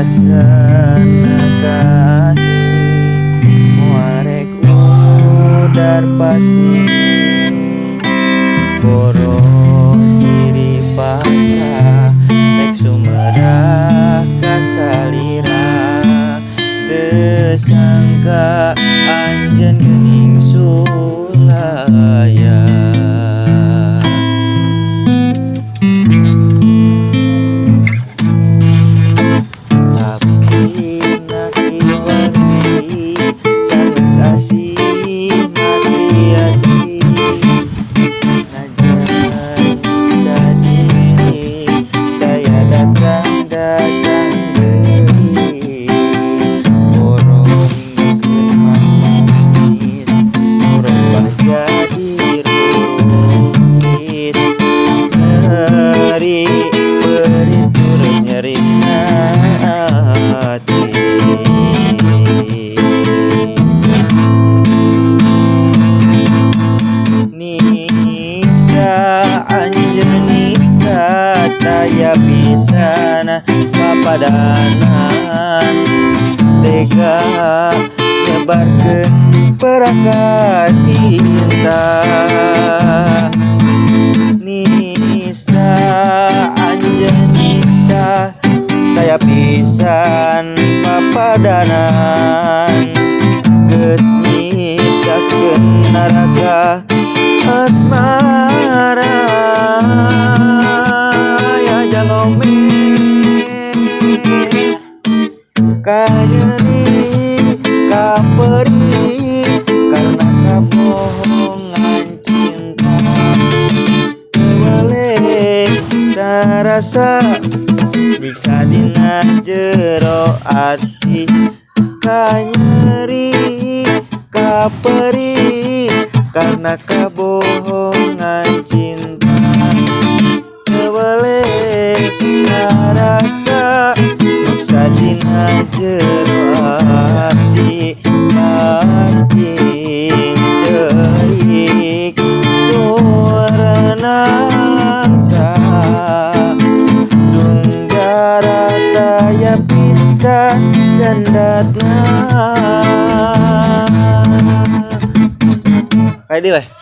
rasana kasih muarek udar pasti boro diri pasrah rek sumedah kasalira tersangka anjeun geuning sulaya daya pisana papadanan tega nyebarkeun perangkat cinta nista anjeunista daya pisan papadanan geus nyiptakeun naraga asmara kanyeri kaperi karena kabohongan cinta boleh tarasa nyiksa dina jero ati kanyeri kaperi karena kabohongan cinta boleh tarasa nyiksa dina jero ati makin cerik turna langsa dunggara daya pisah gandatna kayak dia weh.